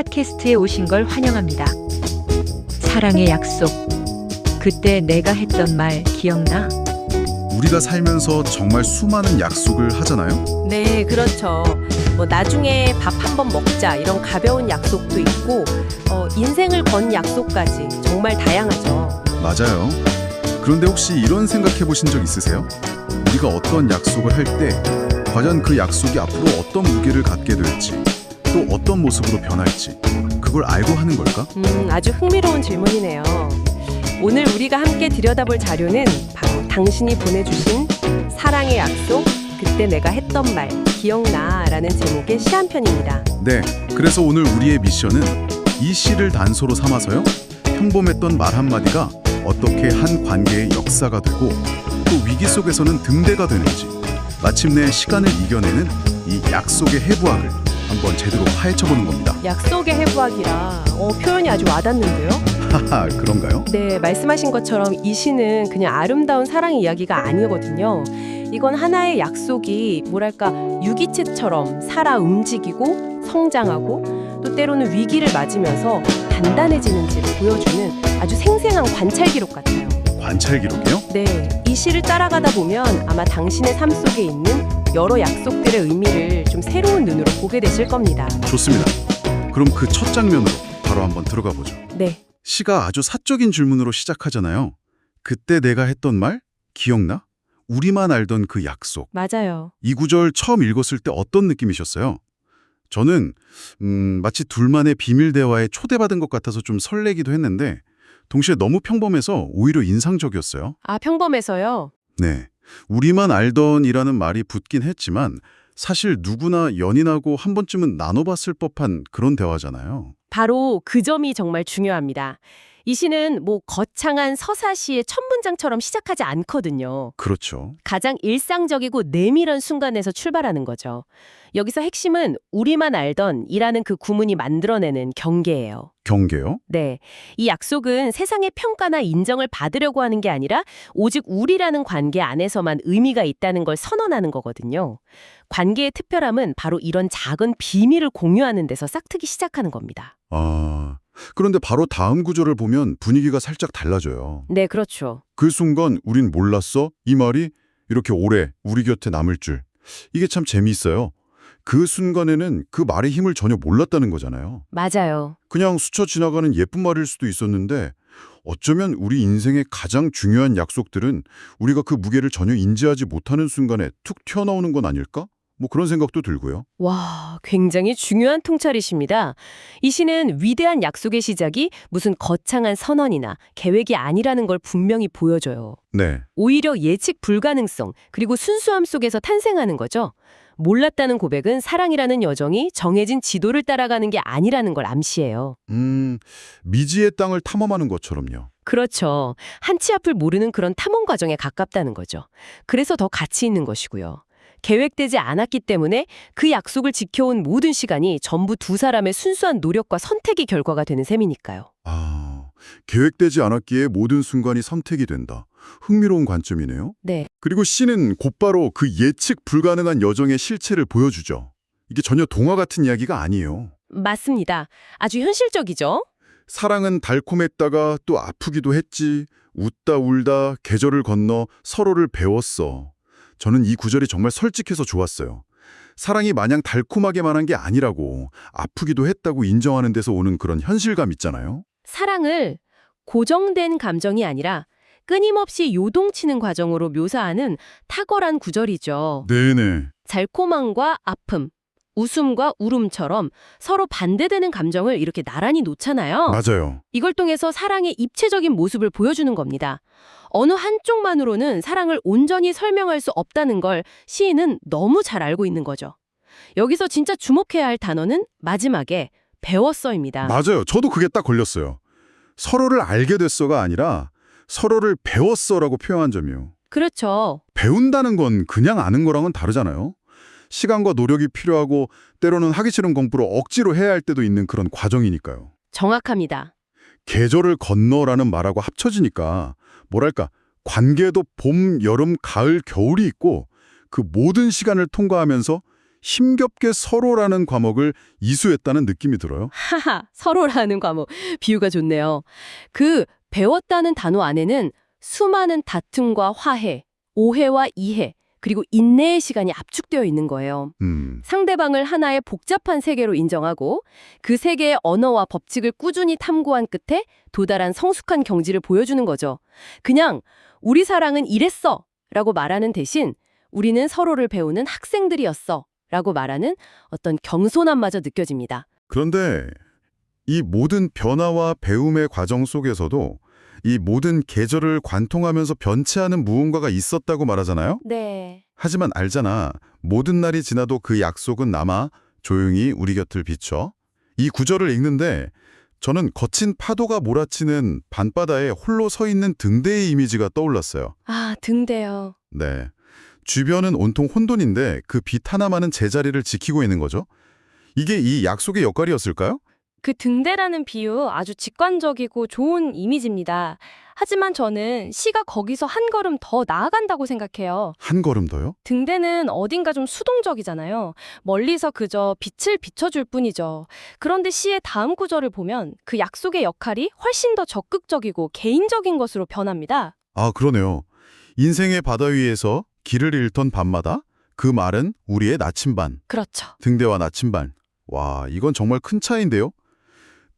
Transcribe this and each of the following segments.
팟캐스트에 오신 걸 환영합니다. 사랑의 약속. 그때 내가 했던 말 기억나? 우리가 살면서 정말 수많은 약속을 하잖아요? 네, 그렇죠. 나중에 밥 한번 먹자 이런 가벼운 약속도 있고 인생을 건 약속까지 정말 다양하죠. 맞아요. 그런데 혹시 이런 생각해 보신 적 있으세요? 우리가 어떤 약속을 할 때 과연 그 약속이 앞으로 어떤 무게를 갖게 될지 또 어떤 모습으로 변할지 그걸 알고 하는 걸까? 아주 흥미로운 질문이네요. 오늘 우리가 함께 들여다볼 자료는 바로 당신이 보내주신 사랑의 약속, 그때 내가 했던 말 기억나 라는 제목의 시 한 편입니다. 네, 그래서 오늘 우리의 미션은 이 시를 단서로 삼아서요. 평범했던 말 한마디가 어떻게 한 관계의 역사가 되고 또 위기 속에서는 등대가 되는지 마침내 시간을 이겨내는 이 약속의 해부학을 한번 제대로 파헤쳐보는 겁니다. 약속의 해부학이라 표현이 아주 와닿는데요. 하하, 그런가요? 네, 말씀하신 것처럼 이 시는 그냥 아름다운 사랑의 이야기가 아니거든요. 이건 하나의 약속이 뭐랄까 유기체처럼 살아 움직이고 성장하고 또 때로는 위기를 맞으면서 단단해지는지를 보여주는 아주 생생한 관찰 기록 같아요. 관찰 기록이요? 네, 이 시를 따라가다 보면 아마 당신의 삶 속에 있는 여러 약속들의 의미를 좀 새로운 눈으로 보게 되실 겁니다. 좋습니다. 그럼 그 첫 장면으로 바로 한번 들어가 보죠. 네, 시가 아주 사적인 질문으로 시작하잖아요. 그때 내가 했던 말 기억나? 우리만 알던 그 약속. 맞아요. 이 구절 처음 읽었을 때 어떤 느낌이셨어요? 저는 마치 둘만의 비밀 대화에 초대받은 것 같아서 좀 설레기도 했는데 동시에 너무 평범해서 오히려 인상적이었어요. 아, 평범해서요? 네, 우리만 알던이라는 말이 붙긴 했지만 사실 누구나 연인하고 한 번쯤은 나눠봤을 법한 그런 대화잖아요. 바로 그 점이 정말 중요합니다. 이 시는 거창한 서사시의 첫 문장처럼 시작하지 않거든요. 그렇죠. 가장 일상적이고 내밀한 순간에서 출발하는 거죠. 여기서 핵심은 우리만 알던 이라는 그 구문이 만들어내는 경계예요. 경계요? 네, 이 약속은 세상의 평가나 인정을 받으려고 하는 게 아니라 오직 우리라는 관계 안에서만 의미가 있다는 걸 선언하는 거거든요. 관계의 특별함은 바로 이런 작은 비밀을 공유하는 데서 싹트기 시작하는 겁니다. 그런데 바로 다음 구절을 보면 분위기가 살짝 달라져요. 네, 그렇죠. 그 순간 우린 몰랐어? 이 말이 이렇게 오래 우리 곁에 남을 줄. 이게 참 재미있어요. 그 순간에는 그 말의 힘을 전혀 몰랐다는 거잖아요. 맞아요. 그냥 스쳐 지나가는 예쁜 말일 수도 있었는데 어쩌면 우리 인생의 가장 중요한 약속들은 우리가 그 무게를 전혀 인지하지 못하는 순간에 툭 튀어나오는 건 아닐까? 그런 생각도 들고요. 와, 굉장히 중요한 통찰이십니다. 이 시는 위대한 약속의 시작이 무슨 거창한 선언이나 계획이 아니라는 걸 분명히 보여줘요. 네. 오히려 예측 불가능성, 그리고 순수함 속에서 탄생하는 거죠. 몰랐다는 고백은 사랑이라는 여정이 정해진 지도를 따라가는 게 아니라는 걸 암시해요. 미지의 땅을 탐험하는 것처럼요. 그렇죠. 한치 앞을 모르는 그런 탐험 과정에 가깝다는 거죠. 그래서 더 가치 있는 것이고요. 계획되지 않았기 때문에 그 약속을 지켜온 모든 시간이 전부 두 사람의 순수한 노력과 선택이 결과가 되는 셈이니까요. 계획되지 않았기에 모든 순간이 선택이 된다. 흥미로운 관점이네요. 네. 그리고 시는 곧바로 그 예측 불가능한 여정의 실체를 보여주죠. 이게 전혀 동화 같은 이야기가 아니에요. 맞습니다. 아주 현실적이죠? 사랑은 달콤했다가 또 아프기도 했지. 웃다 울다 계절을 건너 서로를 배웠어. 저는 이 구절이 정말 솔직해서 좋았어요. 사랑이 마냥 달콤하게만 한 게 아니라고 아프기도 했다고 인정하는 데서 오는 그런 현실감 있잖아요. 사랑을 고정된 감정이 아니라 끊임없이 요동치는 과정으로 묘사하는 탁월한 구절이죠. 네네. 달콤함과 아픔, 웃음과 울음처럼 서로 반대되는 감정을 이렇게 나란히 놓잖아요. 맞아요. 이걸 통해서 사랑의 입체적인 모습을 보여주는 겁니다. 어느 한쪽만으로는 사랑을 온전히 설명할 수 없다는 걸 시인은 너무 잘 알고 있는 거죠. 여기서 진짜 주목해야 할 단어는 마지막에 배웠어입니다. 맞아요. 저도 그게 딱 걸렸어요. 서로를 알게 됐어가 아니라 서로를 배웠어라고 표현한 점이요. 그렇죠. 배운다는 건 그냥 아는 거랑은 다르잖아요. 시간과 노력이 필요하고 때로는 하기 싫은 공부를 억지로 해야 할 때도 있는 그런 과정이니까요. 정확합니다. 계절을 건너라는 말하고 합쳐지니까 뭐랄까 관계도 봄, 여름, 가을, 겨울이 있고 그 모든 시간을 통과하면서 힘겹게 서로라는 과목을 이수했다는 느낌이 들어요. 하하, 서로라는 과목. 비유가 좋네요. 그 배웠다는 단어 안에는 수많은 다툼과 화해, 오해와 이해, 그리고 인내의 시간이 압축되어 있는 거예요. 상대방을 하나의 복잡한 세계로 인정하고 그 세계의 언어와 법칙을 꾸준히 탐구한 끝에 도달한 성숙한 경지를 보여주는 거죠. 그냥 우리 사랑은 이랬어 라고 말하는 대신 우리는 서로를 배우는 학생들이었어 라고 말하는 어떤 겸손함마저 느껴집니다. 그런데 이 모든 변화와 배움의 과정 속에서도 이 모든 계절을 관통하면서 변치하는 무언가가 있었다고 말하잖아요? 네. 하지만 알잖아. 모든 날이 지나도 그 약속은 남아 조용히 우리 곁을 비춰. 이 구절을 읽는데 저는 거친 파도가 몰아치는 밤바다에 홀로 서 있는 등대의 이미지가 떠올랐어요. 아, 등대요. 네. 주변은 온통 혼돈인데 그 빛 하나만은 제자리를 지키고 있는 거죠. 이게 이 약속의 역할이었을까요? 그 등대라는 비유 아주 직관적이고 좋은 이미지입니다. 하지만 저는 시가 거기서 한 걸음 더 나아간다고 생각해요. 한 걸음 더요? 등대는 어딘가 좀 수동적이잖아요. 멀리서 그저 빛을 비춰줄 뿐이죠. 그런데 시의 다음 구절을 보면 그 약속의 역할이 훨씬 더 적극적이고 개인적인 것으로 변합니다. 아, 그러네요. 인생의 바다 위에서 길을 잃던 밤마다 그 말은 우리의 나침반. 그렇죠. 등대와 나침반. 와, 이건 정말 큰 차이인데요?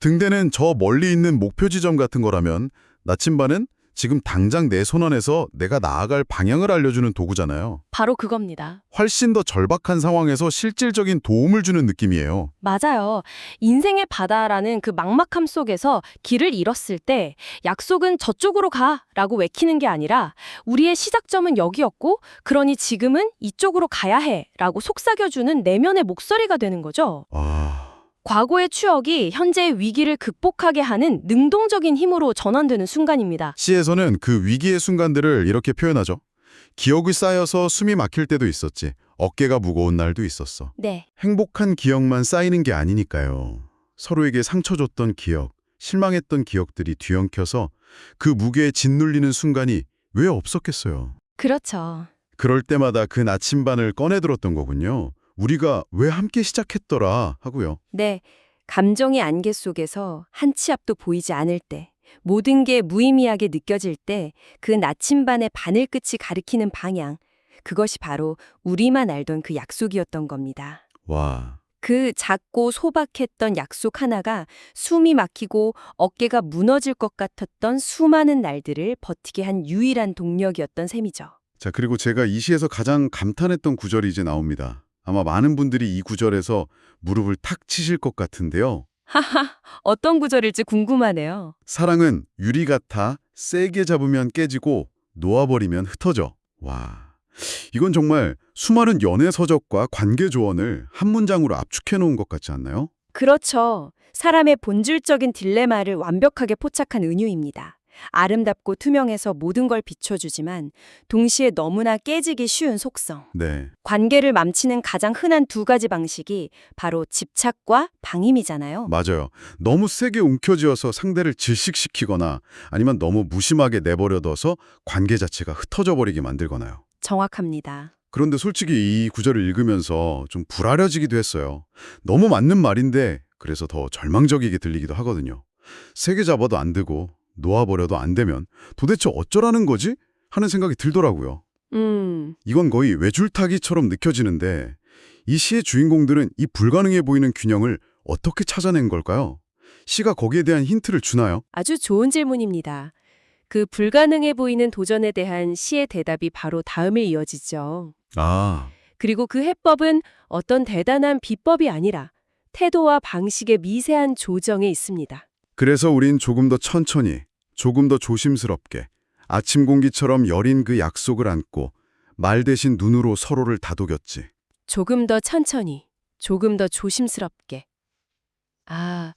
등대는 저 멀리 있는 목표 지점 같은 거라면 나침반은 지금 당장 내 손 안에서 내가 나아갈 방향을 알려주는 도구잖아요. 바로 그겁니다. 훨씬 더 절박한 상황에서 실질적인 도움을 주는 느낌이에요. 맞아요. 인생의 바다라는 그 막막함 속에서 길을 잃었을 때 약속은 저쪽으로 가라고 외키는 게 아니라 우리의 시작점은 여기였고 그러니 지금은 이쪽으로 가야 해라고 속삭여주는 내면의 목소리가 되는 거죠. 과거의 추억이 현재의 위기를 극복하게 하는 능동적인 힘으로 전환되는 순간입니다. 시에서는 그 위기의 순간들을 이렇게 표현하죠. 기억이 쌓여서 숨이 막힐 때도 있었지. 어깨가 무거운 날도 있었어. 네. 행복한 기억만 쌓이는 게 아니니까요. 서로에게 상처 줬던 기억, 실망했던 기억들이 뒤엉켜서 그 무게에 짓눌리는 순간이 왜 없었겠어요. 그렇죠. 그럴 때마다 그 나침반을 꺼내들었던 거군요. 우리가 왜 함께 시작했더라 하고요. 네, 감정의 안개 속에서 한 치 앞도 보이지 않을 때, 모든 게 무의미하게 느껴질 때 그 나침반의 바늘끝이 가리키는 방향, 그것이 바로 우리만 알던 그 약속이었던 겁니다. 와, 그 작고 소박했던 약속 하나가 숨이 막히고 어깨가 무너질 것 같았던 수많은 날들을 버티게 한 유일한 동력이었던 셈이죠. 자, 그리고 제가 이 시에서 가장 감탄했던 구절이 이제 나옵니다. 아마 많은 분들이 이 구절에서 무릎을 탁 치실 것 같은데요. 하하, 어떤 구절일지 궁금하네요. 사랑은 유리 같아 세게 잡으면 깨지고 놓아버리면 흩어져. 와, 이건 정말 수많은 연애 서적과 관계 조언을 한 문장으로 압축해 놓은 것 같지 않나요? 그렇죠. 사람의 본질적인 딜레마를 완벽하게 포착한 은유입니다. 아름답고 투명해서 모든 걸 비춰주지만 동시에 너무나 깨지기 쉬운 속성. 네, 관계를 망치는 가장 흔한 두 가지 방식이 바로 집착과 방임이잖아요. 맞아요. 너무 세게 움켜쥐어서 상대를 질식시키거나 아니면 너무 무심하게 내버려둬서 관계 자체가 흩어져 버리게 만들거나요. 정확합니다. 그런데 솔직히 이 구절을 읽으면서 좀 불아려지기도 했어요. 너무 맞는 말인데 그래서 더 절망적이게 들리기도 하거든요. 세게 잡아도 안 되고 놓아버려도 안 되면 도대체 어쩌라는 거지? 하는 생각이 들더라고요. 이건 거의 외줄타기처럼 느껴지는데 이 시의 주인공들은 이 불가능해 보이는 균형을 어떻게 찾아낸 걸까요? 시가 거기에 대한 힌트를 주나요? 아주 좋은 질문입니다. 그 불가능해 보이는 도전에 대한 시의 대답이 바로 다음에 이어지죠. 그리고 그 해법은 어떤 대단한 비법이 아니라 태도와 방식의 미세한 조정에 있습니다. 그래서 우린 조금 더 천천히, 조금 더 조심스럽게 아침 공기처럼 여린 그 약속을 안고 말 대신 눈으로 서로를 다독였지. 조금 더 천천히, 조금 더 조심스럽게. 아,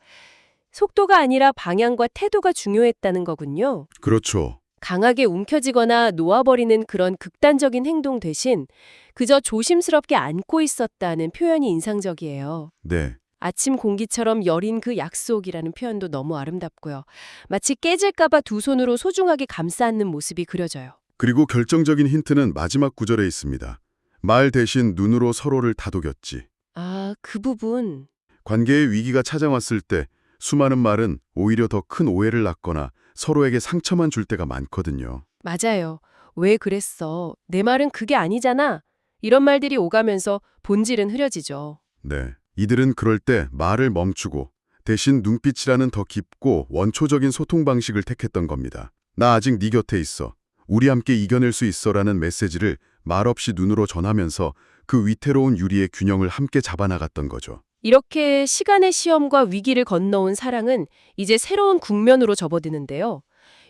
속도가 아니라 방향과 태도가 중요했다는 거군요. 그렇죠. 강하게 움켜쥐거나 놓아버리는 그런 극단적인 행동 대신 그저 조심스럽게 안고 있었다는 표현이 인상적이에요. 네. 아침 공기처럼 여린 그 약속이라는 표현도 너무 아름답고요. 마치 깨질까봐 두 손으로 소중하게 감싸 안는 모습이 그려져요. 그리고 결정적인 힌트는 마지막 구절에 있습니다. 말 대신 눈으로 서로를 다독였지. 아, 그 부분. 관계의 위기가 찾아왔을 때 수많은 말은 오히려 더 큰 오해를 낳거나 서로에게 상처만 줄 때가 많거든요. 맞아요. 왜 그랬어? 내 말은 그게 아니잖아. 이런 말들이 오가면서 본질은 흐려지죠. 네. 이들은 그럴 때 말을 멈추고 대신 눈빛이라는 더 깊고 원초적인 소통 방식을 택했던 겁니다. 나 아직 네 곁에 있어. 우리 함께 이겨낼 수 있어라는 메시지를 말없이 눈으로 전하면서 그 위태로운 유리의 균형을 함께 잡아나갔던 거죠. 이렇게 시간의 시험과 위기를 건너온 사랑은 이제 새로운 국면으로 접어드는데요.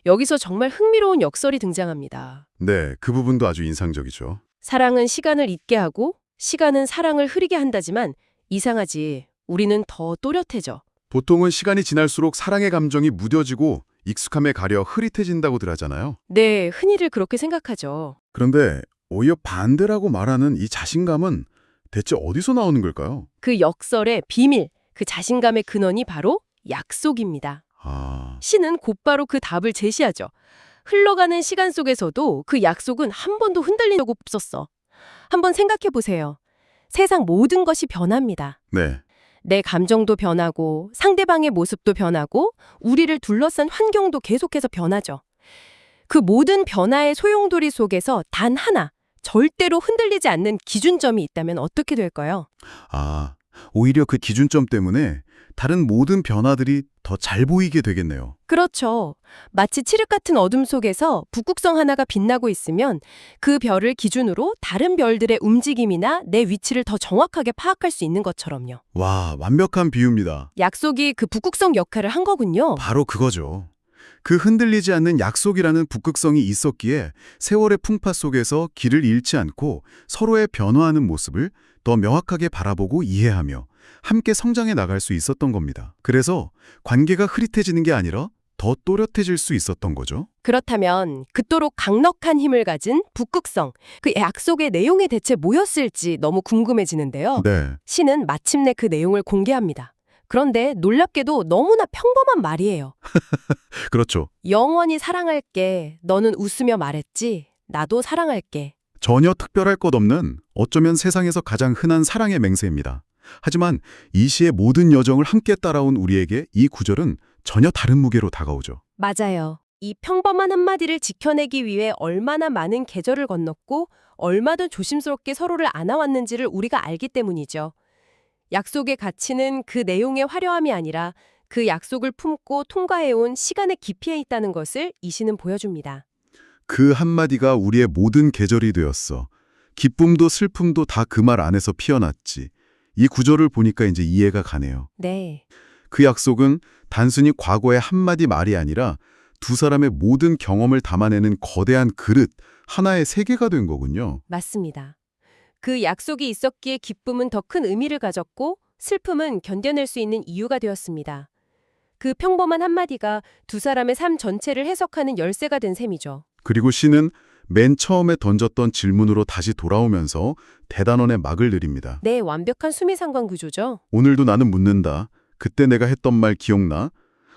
여기서 정말 흥미로운 역설이 등장합니다. 네, 그 부분도 아주 인상적이죠. 사랑은 시간을 잊게 하고 시간은 사랑을 흐리게 한다지만 이상하지. 우리는 더 또렷해져. 보통은 시간이 지날수록 사랑의 감정이 무뎌지고 익숙함에 가려 흐릿해진다고들 하잖아요. 네, 흔히들 그렇게 생각하죠. 그런데 오히려 반대라고 말하는 이 자신감은 대체 어디서 나오는 걸까요? 그 역설의 비밀, 그 자신감의 근원이 바로 약속입니다. 아, 시는 곧바로 그 답을 제시하죠. 흘러가는 시간 속에서도 그 약속은 한 번도 흔들린 적 없었어. 한번 생각해 보세요. 세상 모든 것이 변합니다. 네. 내 감정도 변하고 상대방의 모습도 변하고 우리를 둘러싼 환경도 계속해서 변하죠. 그 모든 변화의 소용돌이 속에서 단 하나, 절대로 흔들리지 않는 기준점이 있다면 어떻게 될까요? 아, 오히려 그 기준점 때문에 다른 모든 변화들이 더 잘 보이게 되겠네요. 그렇죠. 마치 칠흑 같은 어둠 속에서 북극성 하나가 빛나고 있으면 그 별을 기준으로 다른 별들의 움직임이나 내 위치를 더 정확하게 파악할 수 있는 것처럼요. 와, 완벽한 비유입니다. 약속이 그 북극성 역할을 한 거군요. 바로 그거죠. 그 흔들리지 않는 약속이라는 북극성이 있었기에 세월의 풍파 속에서 길을 잃지 않고 서로의 변화하는 모습을 더 명확하게 바라보고 이해하며 함께 성장해 나갈 수 있었던 겁니다. 그래서 관계가 흐릿해지는 게 아니라 더 또렷해질 수 있었던 거죠. 그렇다면 그토록 강력한 힘을 가진 북극성, 그 약속의 내용이 대체 뭐였을지 너무 궁금해지는데요. 네. 시는 마침내 그 내용을 공개합니다. 그런데 놀랍게도 너무나 평범한 말이에요. 그렇죠. 영원히 사랑할게. 너는 웃으며 말했지. 나도 사랑할게. 전혀 특별할 것 없는 어쩌면 세상에서 가장 흔한 사랑의 맹세입니다. 하지만 이 시의 모든 여정을 함께 따라온 우리에게 이 구절은 전혀 다른 무게로 다가오죠. 맞아요. 이 평범한 한마디를 지켜내기 위해 얼마나 많은 계절을 건넜고 얼마나 조심스럽게 서로를 안아왔는지를 우리가 알기 때문이죠. 약속의 가치는 그 내용의 화려함이 아니라 그 약속을 품고 통과해온 시간의 깊이에 있다는 것을 이 시는 보여줍니다. 그 한마디가 우리의 모든 계절이 되었어. 기쁨도 슬픔도 다 그 말 안에서 피어났지. 이 구절을 보니까 이제 이해가 가네요. 네, 그 약속은 단순히 과거의 한마디 말이 아니라 두 사람의 모든 경험을 담아내는 거대한 그릇, 하나의 세계가 된 거군요. 맞습니다. 그 약속이 있었기에 기쁨은 더 큰 의미를 가졌고 슬픔은 견뎌낼 수 있는 이유가 되었습니다. 그 평범한 한마디가 두 사람의 삶 전체를 해석하는 열쇠가 된 셈이죠. 그리고 시는 맨 처음에 던졌던 질문으로 다시 돌아오면서 대단원의 막을 내립니다. 네, 완벽한 수미상관 구조죠. 오늘도 나는 묻는다. 그때 내가 했던 말 기억나?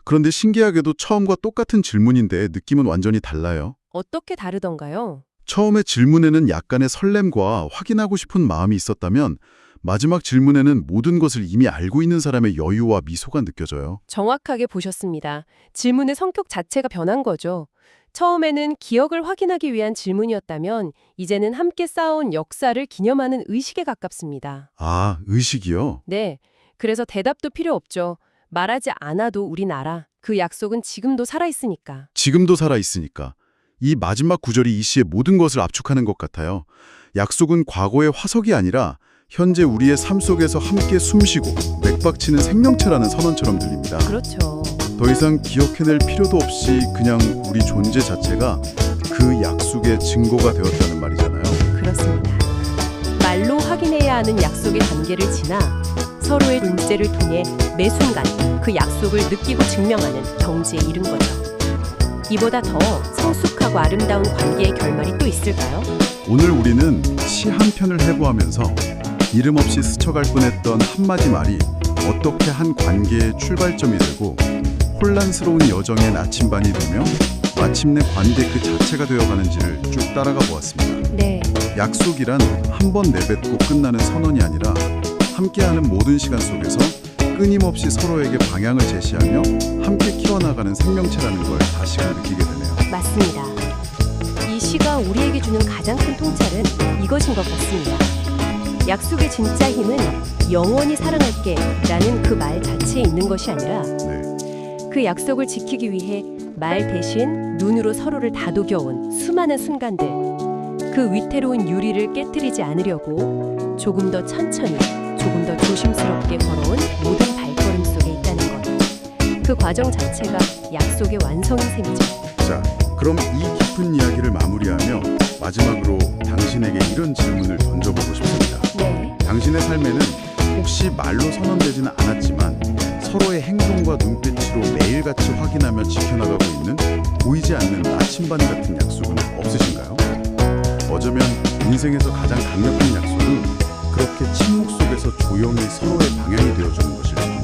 그런데 신기하게도 처음과 똑같은 질문인데 느낌은 완전히 달라요. 어떻게 다르던가요? 처음에 질문에는 약간의 설렘과 확인하고 싶은 마음이 있었다면 마지막 질문에는 모든 것을 이미 알고 있는 사람의 여유와 미소가 느껴져요. 정확하게 보셨습니다. 질문의 성격 자체가 변한 거죠. 처음에는 기억을 확인하기 위한 질문이었다면 이제는 함께 쌓아온 역사를 기념하는 의식에 가깝습니다. 아, 의식이요? 네, 그래서 대답도 필요 없죠. 말하지 않아도 우린 알아. 그 약속은 지금도 살아있으니까. 지금도 살아있으니까. 이 마지막 구절이 이 시의 모든 것을 압축하는 것 같아요. 약속은 과거의 화석이 아니라 현재 우리의 삶 속에서 함께 숨쉬고 맥박치는 생명체라는 선언처럼 들립니다. 그렇죠. 더 이상 기억해낼 필요도 없이 그냥 우리 존재 자체가 그 약속의 증거가 되었다는 말이잖아요. 그렇습니다. 말로 확인해야 하는 약속의 단계를 지나 서로의 존재를 통해 매 순간 그 약속을 느끼고 증명하는 경지에 이른 거죠. 이보다 더 성숙하고 아름다운 관계의 결말이 또 있을까요? 오늘 우리는 시 한 편을 해부하면서 이름 없이 스쳐갈 뻔했던 한마디 말이 어떻게 한 관계의 출발점이 되고 혼란스러운 여정의 나침반이 되며 마침내 관계 그 자체가 되어가는지를 쭉 따라가 보았습니다. 네, 약속이란 한 번 내뱉고 끝나는 선언이 아니라 함께하는 모든 시간 속에서 끊임없이 서로에게 방향을 제시하며 함께 키워나가는 생명체라는 걸 다시금 느끼게 되네요. 맞습니다. 이 시가 우리에게 주는 가장 큰 통찰은 이것인 것 같습니다. 약속의 진짜 힘은 영원히 사랑할게 라는 그 말 자체에 있는 것이 아니라 네. 그 약속을 지키기 위해 말 대신 눈으로 서로를 다독여온 수많은 순간들, 그 위태로운 유리를 깨뜨리지 않으려고 조금 더 천천히, 조금 더 조심스럽게 걸어온 모든 발걸음 속에 있다는 것. 그 과정 자체가 약속의 완성인 셈이죠. 자, 그럼 이 깊은 이야기를 마무리하며 마지막으로 당신에게 이런 질문을 던져보고 싶습니다. 네. 당신의 삶에는 혹시 말로 선언되지는 않았지만 서로의 행동과 눈빛으로 매일같이 확인하며 지켜나가고 있는 보이지 않는 나침반 같은 약속은 없으신가요? 어쩌면 인생에서 가장 강력한 약속은 그렇게 침묵 속에서 조용히 서로의 방향이 되어주는 것일지도